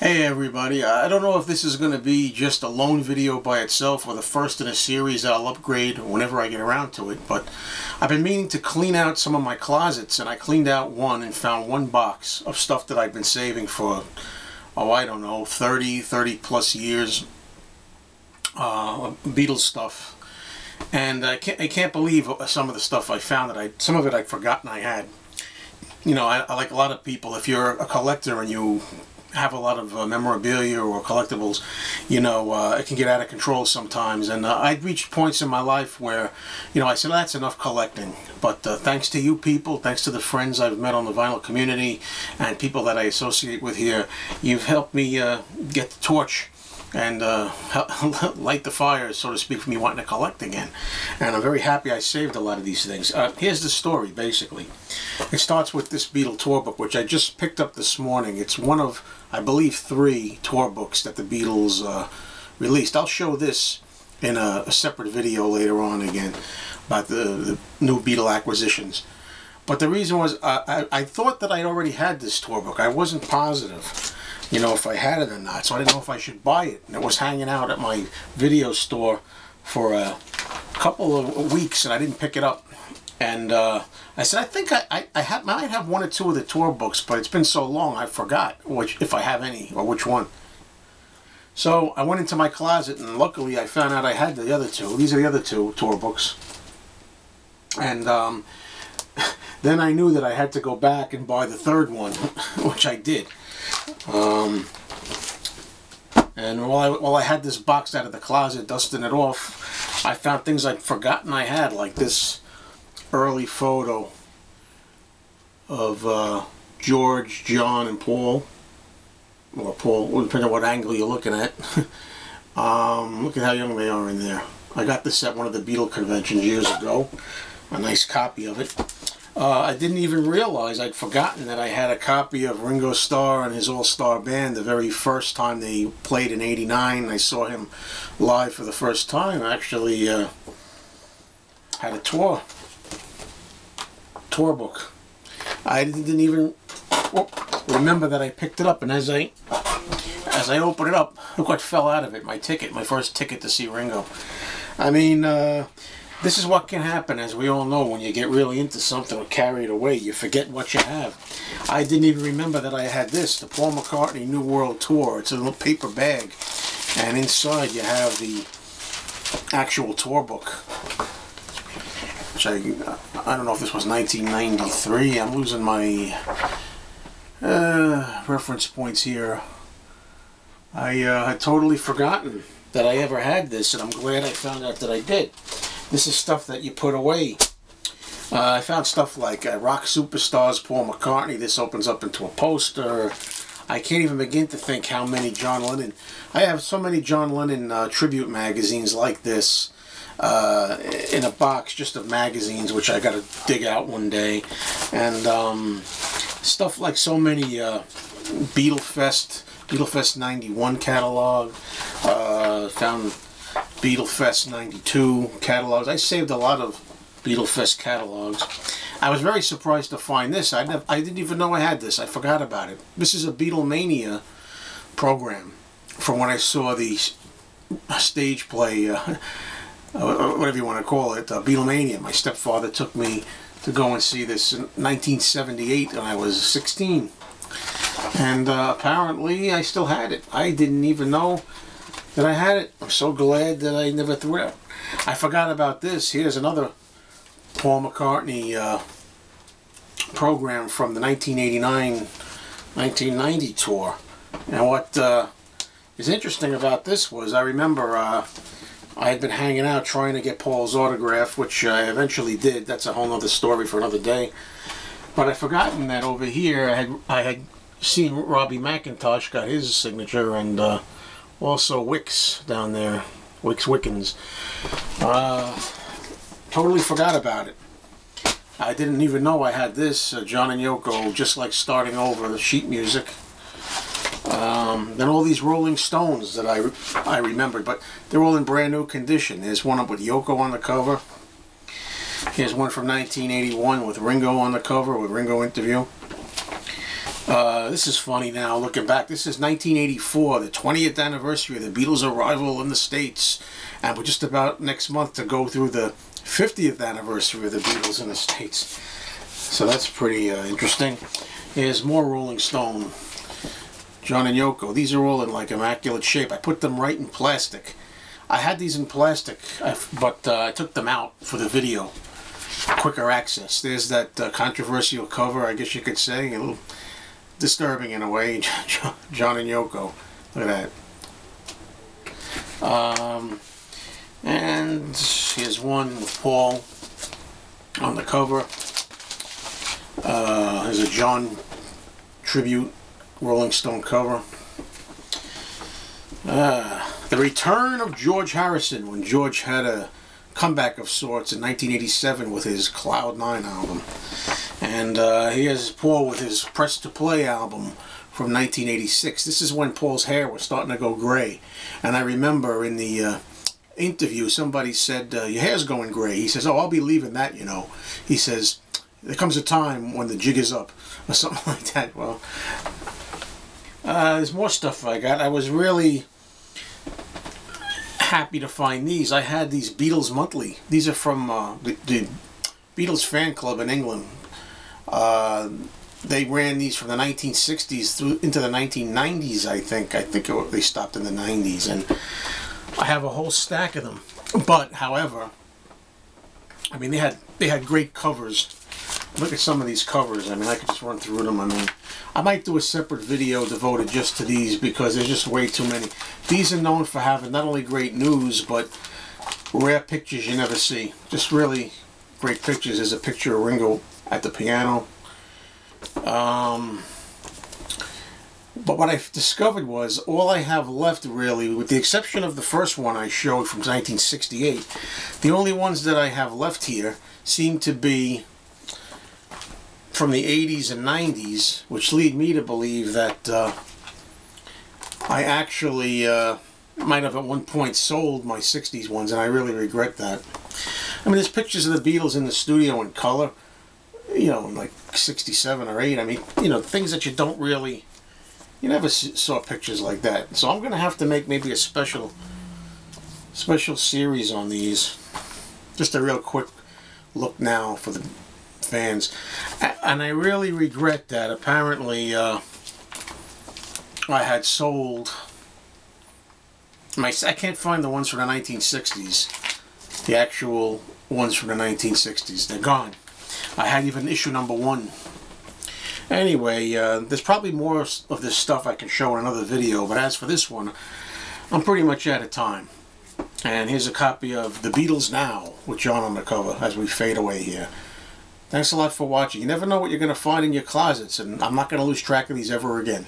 Hey everybody, I don't know if this is going to be just a lone video by itself or the first in a series that I'll upgrade whenever I get around to it, but I've been meaning to clean out some of my closets, and I cleaned out one and found one box of stuff that I've been saving for, I don't know, 30 plus years, Beatles stuff. And I can't believe some of the stuff I found some of it I'd forgotten I had. You know, I like a lot of people, if you're a collector and you have a lot of memorabilia or collectibles, you know, it can get out of control sometimes. And I'd reached points in my life where, you know, I said, that's enough collecting. But thanks to you people, thanks to the friends I've met on the vinyl community and people that I associate with here, you've helped me get the torch and light the fire, so to speak, for me wanting to collect again. And I'm very happy I saved a lot of these things. Here's the story, basically. It starts with this Beatles Tour Book, which I just picked up this morning. It's one of, I believe, 3 tour books that the Beatles released. I'll show this in a separate video later on again about the new Beatle acquisitions. But the reason was, I thought that I already had this tour book. I wasn't positive, you know, if I had it or not, so I didn't know if I should buy it. And it was hanging out at my video store for a couple of weeks, and I didn't pick it up. And I said, I think I might have 1 or 2 of the tour books, but it's been so long I forgot if I have any or which one. So I went into my closet, and luckily I found out I had the other 2. These are the other 2 tour books. And then I knew that I had to go back and buy the 3rd one, which I did. And while I had this box out of the closet, dusting it off, I found things I'd forgotten I had, like this early photo of George, John, and Paul. Or Paul, depending on what angle you're looking at. Look at how young they are in there. I got this at one of the Beatle conventions years ago. A nice copy of it. I didn't even realize I'd forgotten that I had a copy of Ringo Starr and his all-star band the very first time they played in '89. I saw him live for the first time. I actually had a tour book. I didn't even remember that I picked it up, and as I opened it up, look what fell out of it. My ticket, my first ticket to see Ringo. I mean, this is what can happen, as we all know, when you get really into something or carry it away. You forget what you have. I didn't even remember that I had this, the Paul McCartney New World Tour. It's a little paper bag, and inside you have the actual tour book, which I don't know if this was 1993. I'm losing my reference points here. I had totally forgotten that I ever had this, and I'm glad I found out that I did. This is stuff that you put away. I found stuff like Rock Superstars, Paul McCartney. This opens up into a poster. I can't even begin to think how many John Lennon. I have so many John Lennon tribute magazines like this in a box just of magazines, which I got to dig out one day. And stuff like so many Beatle Fest 91 catalog. Found Beatle Fest 92 catalogs. I saved a lot of Beatle Fest catalogs. I was very surprised to find this. I didn't even know I had this. I forgot about it. This is a Beatlemania program from when I saw the stage play, whatever you want to call it, Beatlemania. My stepfather took me to go and see this in 1978 when I was 16. And apparently I still had it. I didn't even know that I had it. I'm so glad that I never threw it out. I forgot about this. Here's another Paul McCartney program from the 1989-1990 tour. And what is interesting about this was, I remember I had been hanging out trying to get Paul's autograph, which I eventually did. That's a whole other story for another day. But I'd forgotten that over here I had seen Robbie McIntosh got his signature, and also Wicks down there, Wickens. Totally forgot about it. I didn't even know I had this, John and Yoko, Just Like Starting Over, the sheet music. Then all these Rolling Stones that I remembered, but they're all in brand new condition. There's one up with Yoko on the cover. Here's one from 1981 with Ringo on the cover, with Ringo interview. This is funny now, looking back. This is 1984, the 20th anniversary of the Beatles' arrival in the States. And we're just about next month to go through the 50th anniversary of the Beatles in the States. So that's pretty interesting. Here's more Rolling Stone. John and Yoko. These are all in like immaculate shape. I put them right in plastic. I had these in plastic, but I took them out for the video. Quicker access. There's that controversial cover, I guess you could say. A little disturbing in a way. John and Yoko. Look at that. And here's one with Paul on the cover. There's a John tribute Rolling Stone cover. The return of George Harrison, when George had a comeback of sorts in 1987 with his Cloud 9 album. And here's Paul with his Press to Play album from 1986. This is when Paul's hair was starting to go gray. And I remember in the interview somebody said, your hair's going gray. He says, oh, I'll be leaving that, you know. He says, there comes a time when the jig is up, or something like that. Well, there's more stuff I got. I was really happy to find these. I had these Beatles Monthly. These are from the Beatles fan club in England. They ran these from the 1960s through into the 1990s, I think. They stopped in the 90s, and I have a whole stack of them. But, however, I mean, they had great covers. Look at some of these covers. I mean, I could just run through them. I mean, I might do a separate video devoted just to these because there's just way too many. These are known for having not only great news, but rare pictures you never see. Just really great pictures. There's a picture of Ringo at the piano. But what I discovered was all I have left, really, with the exception of the first one I showed from 1968, the only ones that I have left here seem to be from the 80s and 90s, which lead me to believe that I actually might have at one point sold my 60s ones, and I really regret that. I mean, there's pictures of the Beatles in the studio in color, you know, like 67 or 8. I mean, you know, things that you don't really, you never saw pictures like that. So I'm going to have to make maybe a special series on these. Just a real quick look now for the fans. And I really regret that. Apparently, I had sold I can't find the ones from the 1960s. The actual ones from the 1960s. They're gone. I had even issue number 1. Anyway, there's probably more of this stuff I can show in another video, but as for this one, I'm pretty much out of time. And here's a copy of The Beatles Now with John on the cover as we fade away here. Thanks a lot for watching. You never know what you're going to find in your closets, and I'm not going to lose track of these ever again.